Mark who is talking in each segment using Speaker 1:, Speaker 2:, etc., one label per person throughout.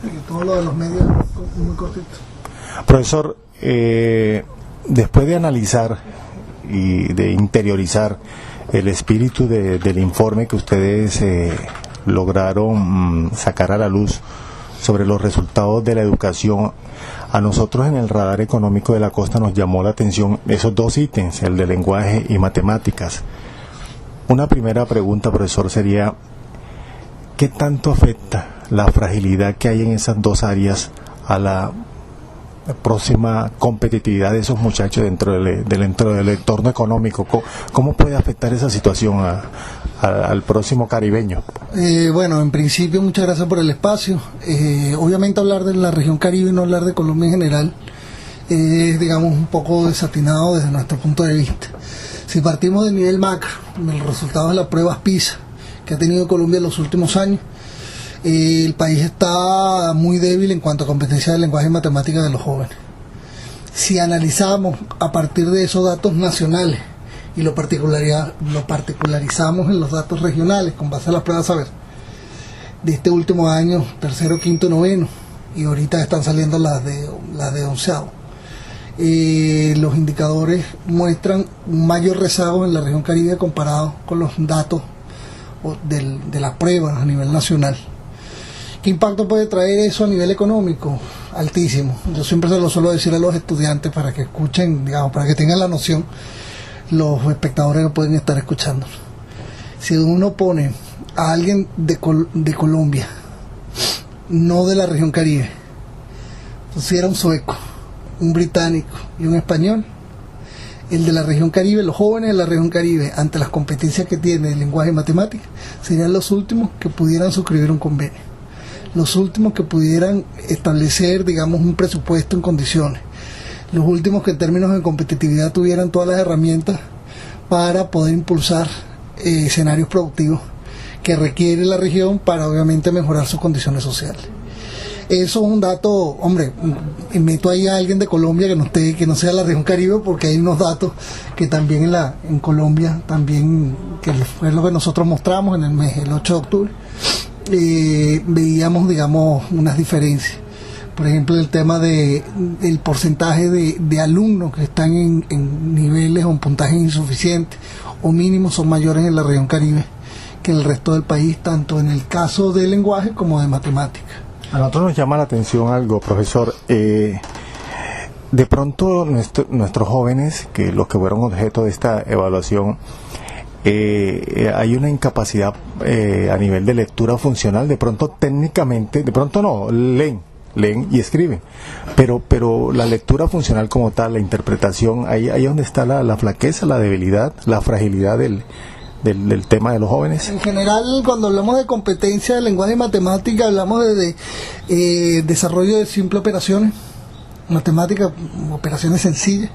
Speaker 1: y todo lo de los medios muy cortito.
Speaker 2: Profesor, después de analizar y de interiorizar el espíritu del informe que ustedes lograron sacar a la luz sobre los resultados de la educación, a nosotros en el radar económico de la costa nos llamó la atención esos dos ítems, el de lenguaje y matemáticas. Una primera pregunta, profesor, sería: ¿qué tanto afecta la fragilidad que hay en esas dos áreas a la próxima competitividad de esos muchachos dentro del entorno económico? ¿Cómo puede afectar esa situación al próximo caribeño?
Speaker 1: Bueno, en principio, muchas gracias por el espacio. Obviamente hablar de la región Caribe y no hablar de Colombia en general es, digamos, un poco desatinado desde nuestro punto de vista. Si partimos del nivel macro, de los resultados de las pruebas PISA que ha tenido Colombia en los últimos años, el país está muy débil en cuanto a competencia de lenguaje y matemáticas de los jóvenes. Si analizamos a partir de esos datos nacionales y lo particularizamos en los datos regionales con base a las pruebas saber de este último año, tercero, quinto, noveno, y ahorita están saliendo las de onceavo, los indicadores muestran un mayor rezago en la región Caribe comparado con los datos de las pruebas a nivel nacional. ¿Qué impacto puede traer eso a nivel económico? Altísimo. Yo siempre se lo suelo decir a los estudiantes para que escuchen, digamos, para que tengan la noción los espectadores que pueden estar escuchando. Si uno pone a alguien de Colombia, no de la región Caribe, si era un sueco, un británico y un español, el de la región Caribe, los jóvenes de la región Caribe, ante las competencias que tiene el lenguaje y matemáticas, serían los últimos que pudieran suscribir un convenio, los últimos que pudieran establecer, digamos, un presupuesto en condiciones, los últimos que en términos de competitividad tuvieran todas las herramientas para poder impulsar escenarios productivos que requiere la región para obviamente mejorar sus condiciones sociales. Eso es un dato, hombre, meto ahí a alguien de Colombia que no sea la región Caribe, porque hay unos datos que también en Colombia, también, que fue lo que nosotros mostramos en el 8 de octubre, veíamos, digamos, unas diferencias. Por ejemplo, el tema del porcentaje de alumnos que están en niveles o en puntajes insuficientes o mínimos son mayores en la región Caribe que en el resto del país, tanto en el caso de lenguaje como de matemáticas.
Speaker 2: A nosotros nos llama la atención algo, profesor. De pronto nuestros jóvenes, que los que fueron objeto de esta evaluación, hay una incapacidad a nivel de lectura funcional. De pronto técnicamente, de pronto no, leen y escriben, pero la lectura funcional como tal, la interpretación, ahí es donde está la flaqueza, la debilidad, la fragilidad del tema de los jóvenes.
Speaker 1: En general, cuando hablamos de competencia de lenguaje y matemática, hablamos de desarrollo de simple operaciones, matemáticas, operaciones sencillas.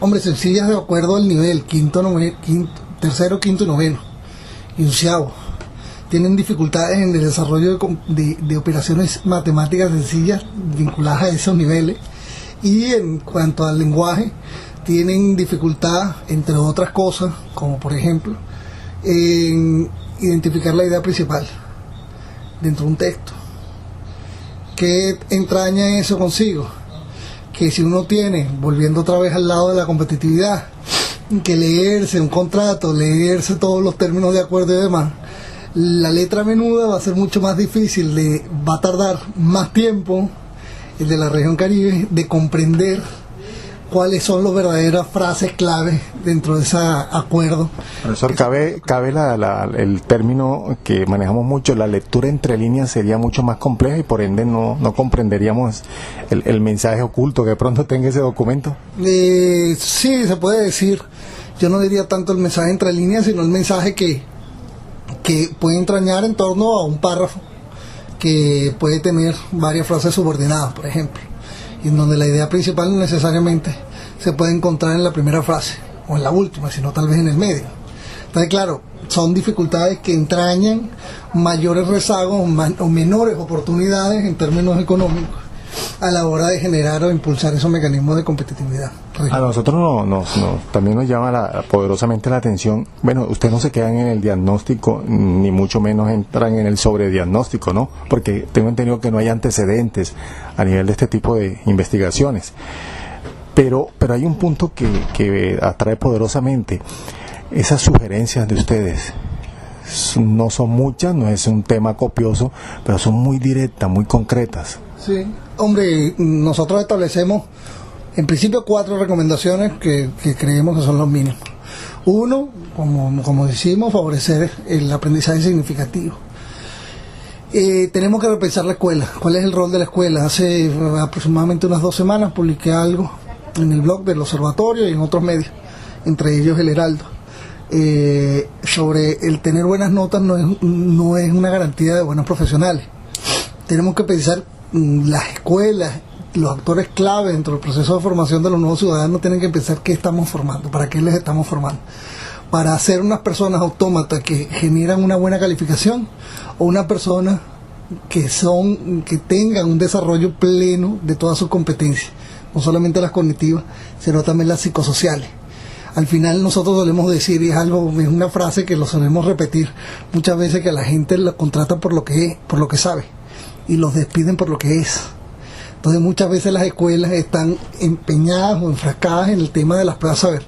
Speaker 1: Hombre, sencillas de acuerdo al nivel, tercero, quinto y noveno, y onceavo. Tienen dificultades en el desarrollo de operaciones matemáticas sencillas vinculadas a esos niveles. Y en cuanto al lenguaje, tienen dificultad, entre otras cosas, como por ejemplo, en identificar la idea principal dentro de un texto. ¿Qué entraña eso consigo? Que si uno tiene, volviendo otra vez al lado de la competitividad, que leerse un contrato, leerse todos los términos de acuerdo y demás, la letra menuda va a ser mucho más difícil, va a tardar más tiempo el de la región Caribe de comprender cuáles son las verdaderas frases clave dentro de ese acuerdo.
Speaker 2: Profesor, cabe el término que manejamos mucho, la lectura entre líneas sería mucho más compleja y por ende no comprenderíamos el mensaje oculto que de pronto tenga ese documento.
Speaker 1: Sí, se puede decir. Yo no diría tanto el mensaje entre líneas, sino el mensaje que puede entrañar en torno a un párrafo que puede tener varias frases subordinadas, por ejemplo, y en donde la idea principal no necesariamente se puede encontrar en la primera frase o en la última, sino tal vez en el medio. Entonces, claro, son dificultades que entrañan mayores rezagos o menores oportunidades en términos económicos a la hora de generar o impulsar esos mecanismos de competitividad.
Speaker 2: A nosotros también nos llama poderosamente la atención. Bueno, ustedes no se quedan en el diagnóstico, ni mucho menos entran en el sobrediagnóstico, ¿no? Porque tengo entendido que no hay antecedentes a nivel de este tipo de investigaciones. Pero hay un punto que atrae poderosamente. Esas sugerencias de ustedes no son muchas, no es un tema copioso, pero son muy directas, muy concretas.
Speaker 1: Sí, hombre, nosotros establecemos en principio 4 recomendaciones que creemos que son los mínimos. Uno, como decimos, favorecer el aprendizaje significativo. Tenemos que repensar la escuela. ¿Cuál es el rol de la escuela? Hace aproximadamente unas 2 semanas publiqué algo en el blog del Observatorio y en otros medios, entre ellos el Heraldo, sobre el tener buenas notas no es una garantía de buenos profesionales. Tenemos que pensar las escuelas, los actores clave dentro del proceso de formación de los nuevos ciudadanos tienen que pensar qué estamos formando, para qué les estamos formando. Para ser unas personas autómatas que generan una buena calificación o una persona que tengan un desarrollo pleno de todas sus competencias, no solamente las cognitivas, sino también las psicosociales. Al final nosotros solemos decir, y es una frase que lo solemos repetir muchas veces, que a la gente la contrata por lo que sabe y los despiden por lo que es. Entonces muchas veces las escuelas están empeñadas o enfrascadas en el tema de las pruebas saber,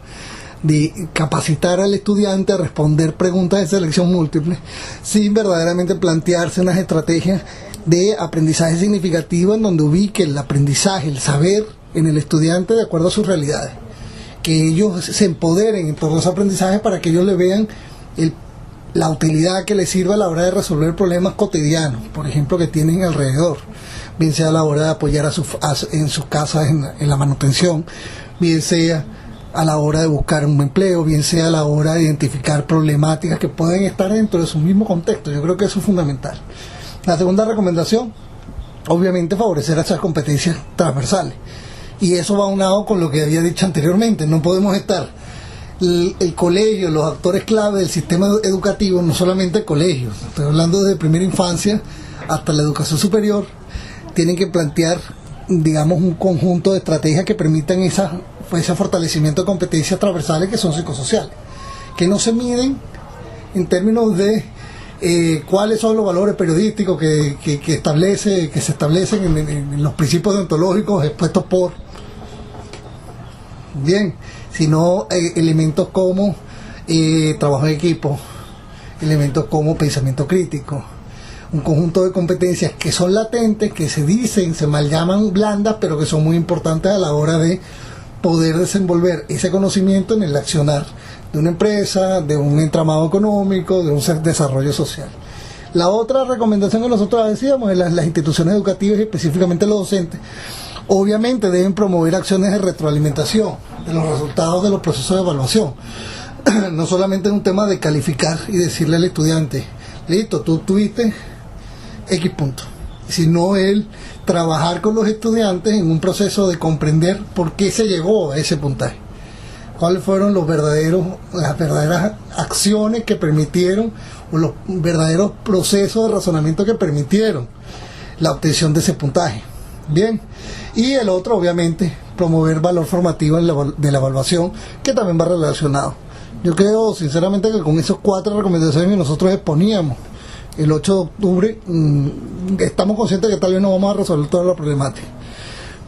Speaker 1: de capacitar al estudiante a responder preguntas de selección múltiple sin verdaderamente plantearse unas estrategias de aprendizaje significativo en donde ubique el aprendizaje, el saber en el estudiante de acuerdo a sus realidades, que ellos se empoderen en todos los aprendizajes para que ellos le vean la utilidad que les sirva a la hora de resolver problemas cotidianos, por ejemplo, que tienen alrededor, bien sea a la hora de apoyar en sus casas en la manutención, bien sea a la hora de buscar un empleo, bien sea a la hora de identificar problemáticas que pueden estar dentro de su mismo contexto. Yo creo que eso es fundamental. La segunda recomendación, obviamente, favorecer esas competencias transversales. Y eso va aunado con lo que había dicho anteriormente. No podemos estar el colegio, los actores clave del sistema educativo, no solamente el colegio, estoy hablando desde primera infancia hasta la educación superior, tienen que plantear, digamos, un conjunto de estrategias que permitan ese fortalecimiento de competencias transversales que son psicosociales, que no se miden en términos de cuáles son los valores periodísticos que se establecen en los principios deontológicos expuestos por sino elementos como trabajo en equipo, elementos como pensamiento crítico, un conjunto de competencias que son latentes, que se mal llaman blandas, pero que son muy importantes a la hora de poder desenvolver ese conocimiento en el accionar de una empresa, de un entramado económico, de un desarrollo social. La otra recomendación que nosotros decíamos es las instituciones educativas y específicamente los docentes. Obviamente deben promover acciones de retroalimentación de los resultados de los procesos de evaluación. No solamente es un tema de calificar y decirle al estudiante, listo, tú tuviste X punto, sino el trabajar con los estudiantes en un proceso de comprender por qué se llegó a ese puntaje, cuáles fueron las verdaderas acciones que permitieron, o los verdaderos procesos de razonamiento que permitieron la obtención de ese puntaje. Bien, y el otro, obviamente, promover valor formativo de la evaluación, que también va relacionado. Yo creo sinceramente que con esas 4 recomendaciones que nosotros exponíamos el 8 de octubre, estamos conscientes que tal vez no vamos a resolver toda la problemática,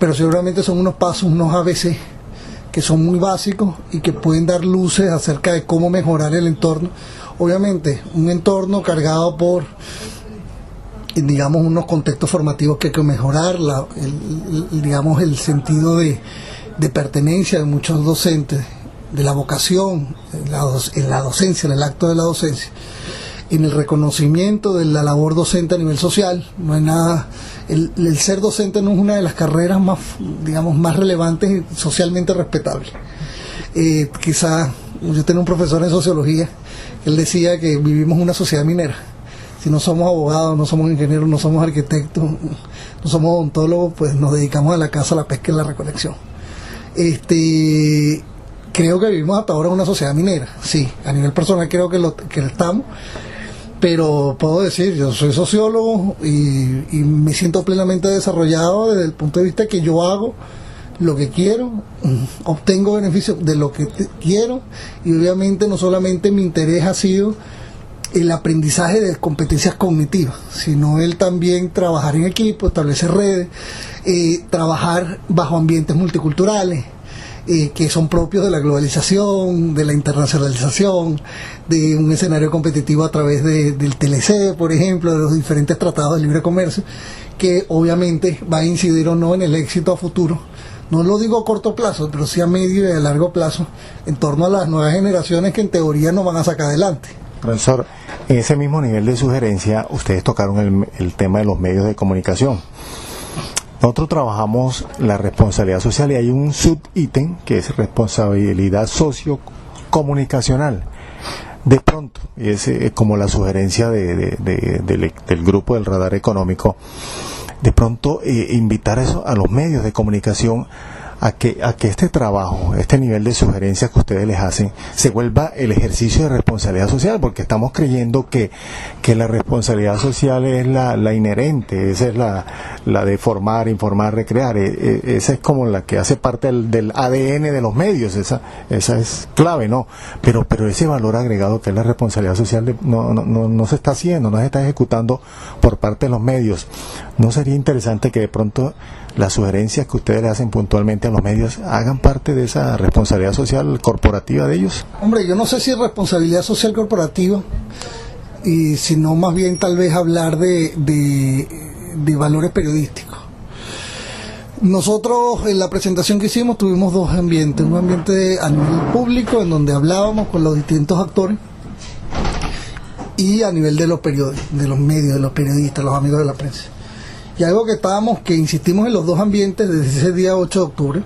Speaker 1: pero seguramente son unos pasos, unos ABC, que son muy básicos y que pueden dar luces acerca de cómo mejorar el entorno. Obviamente, un entorno cargado por, digamos, unos contextos formativos que hay que mejorar, digamos, el sentido de pertenencia de muchos docentes, de la vocación, en la docencia, en el acto de la docencia, en el reconocimiento de la labor docente a nivel social. No hay nada, el ser docente no es una de las carreras más, digamos, más relevantes y socialmente respetables. Quizás, yo tenía un profesor en sociología, él decía que vivimos en una sociedad minera. Si no somos abogados, no somos ingenieros, no somos arquitectos, no somos odontólogos, pues nos dedicamos a la caza, a la pesca y a la recolección. Creo que vivimos hasta ahora en una sociedad minera. Sí, a nivel personal creo que lo estamos, pero puedo decir, yo soy sociólogo y me siento plenamente desarrollado desde el punto de vista que yo hago lo que quiero, obtengo beneficios de lo que quiero, y obviamente no solamente mi interés ha sido el aprendizaje de competencias cognitivas, sino el también trabajar en equipo, establecer redes, trabajar bajo ambientes multiculturales, que son propios de la globalización, de la internacionalización, de un escenario competitivo a través del TLC, por ejemplo, de los diferentes tratados de libre comercio, que obviamente va a incidir o no en el éxito a futuro. No lo digo a corto plazo, pero sí a medio y a largo plazo, en torno a las nuevas generaciones que en teoría nos van a sacar adelante.
Speaker 2: Profesor, en ese mismo nivel de sugerencia, ustedes tocaron el tema de los medios de comunicación. Nosotros trabajamos la responsabilidad social y hay un subítem que es responsabilidad sociocomunicacional. De pronto, y es como la sugerencia del grupo del Radar Económico, de pronto invitar a los medios de comunicación a que este trabajo, este nivel de sugerencias que ustedes les hacen, se vuelva el ejercicio de responsabilidad social, porque estamos creyendo que la responsabilidad social es la inherente, esa es la de formar, informar, recrear, esa es como la que hace parte del ADN de los medios, esa es clave, ¿no? Pero ese valor agregado que es la responsabilidad social no se está haciendo, no se está ejecutando por parte de los medios. ¿No sería interesante que de pronto las sugerencias que ustedes le hacen puntualmente a los medios hagan parte de esa responsabilidad social corporativa de ellos?
Speaker 1: Hombre, yo no sé si responsabilidad social corporativa, y sino más bien tal vez hablar de valores periodísticos. Nosotros en la presentación que hicimos tuvimos dos ambientes, un ambiente a nivel público en donde hablábamos con los distintos actores, y a nivel de los periódicos, de los medios, de los periodistas, los amigos de la prensa. Y algo que insistimos en los dos ambientes desde ese día 8 de octubre,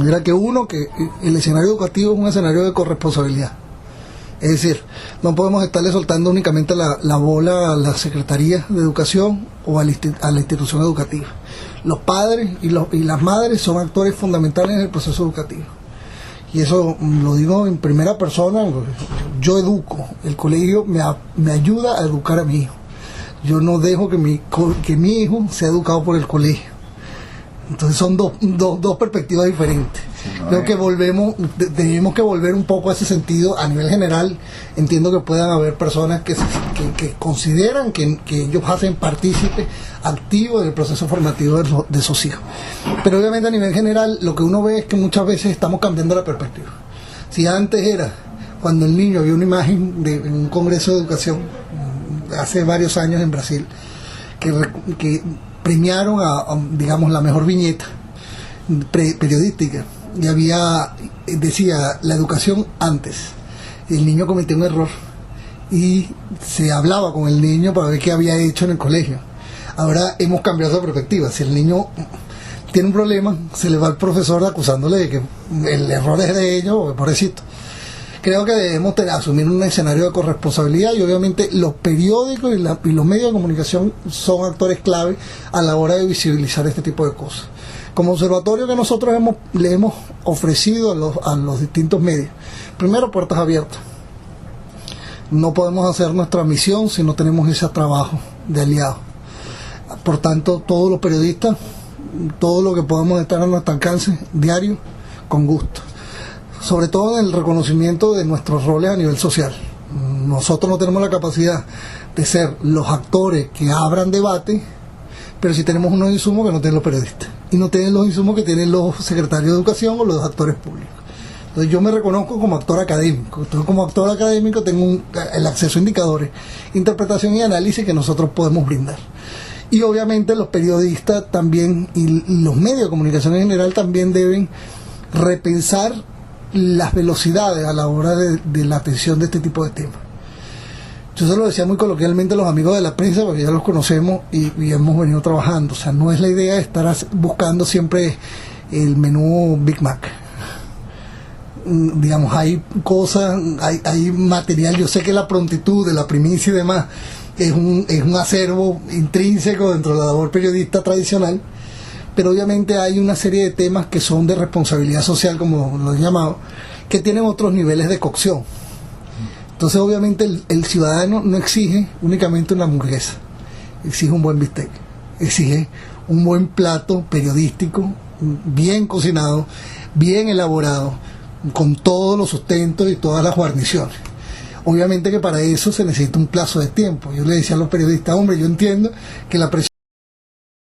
Speaker 1: era que el escenario educativo es un escenario de corresponsabilidad. Es decir, no podemos estarle soltando únicamente la bola a las secretarías de educación o a la institución educativa. Los padres y las madres son actores fundamentales en el proceso educativo. Y eso lo digo en primera persona. Yo educo, el colegio me ayuda a educar a mi hijo. Yo no dejo que mi hijo sea educado por el colegio. Entonces son dos perspectivas diferentes. Creo que tenemos que volver un poco a ese sentido a nivel general. Entiendo que puedan haber personas que consideran que ellos hacen partícipe activo del proceso formativo de sus hijos. Pero obviamente a nivel general lo que uno ve es que muchas veces estamos cambiando la perspectiva. Si antes era cuando el niño vio una imagen en un congreso de educación hace varios años en Brasil, que premiaron digamos, la mejor viñeta periodística, y decía la educación antes, el niño cometió un error y se hablaba con el niño para ver qué había hecho en el colegio. Ahora hemos cambiado esa perspectiva. Si el niño tiene un problema, se le va al profesor acusándole de que el error es de ellos, pobrecito. Creo que debemos asumir un escenario de corresponsabilidad, y obviamente los periódicos y los medios de comunicación son actores clave a la hora de visibilizar este tipo de cosas. Como observatorio que nosotros le hemos ofrecido a los distintos medios, primero, puertas abiertas. No podemos hacer nuestra misión si no tenemos ese trabajo de aliados. Por tanto, todos los periodistas, todo lo que podamos estar a nuestro alcance diario, con gusto. Sobre todo en el reconocimiento de nuestros roles a nivel social. Nosotros no tenemos la capacidad de ser los actores que abran debate, pero sí tenemos unos insumos que no tienen los periodistas, y no tienen los insumos que tienen los secretarios de educación o los actores públicos. Entonces yo me reconozco como actor académico. Entonces, como actor académico tengo el acceso a indicadores, interpretación y análisis que nosotros podemos brindar. Y obviamente los periodistas también, y los medios de comunicación en general, también deben repensar las velocidades a la hora de la atención de este tipo de temas. Yo se lo decía muy coloquialmente a los amigos de la prensa, porque ya los conocemos y hemos venido trabajando. O sea, no es la idea estar buscando siempre el menú Big Mac. Digamos, hay cosas, hay material. Yo sé que la prontitud de la primicia y demás es un acervo intrínseco dentro de la labor periodista tradicional, pero obviamente hay una serie de temas que son de responsabilidad social, como lo he llamado, que tienen otros niveles de cocción. Entonces obviamente el ciudadano no exige únicamente una hamburguesa, exige un buen bistec, exige un buen plato periodístico, bien cocinado, bien elaborado, con todos los sustentos y todas las guarniciones. Obviamente que para eso se necesita un plazo de tiempo. Yo le decía a los periodistas, hombre, yo entiendo que la presión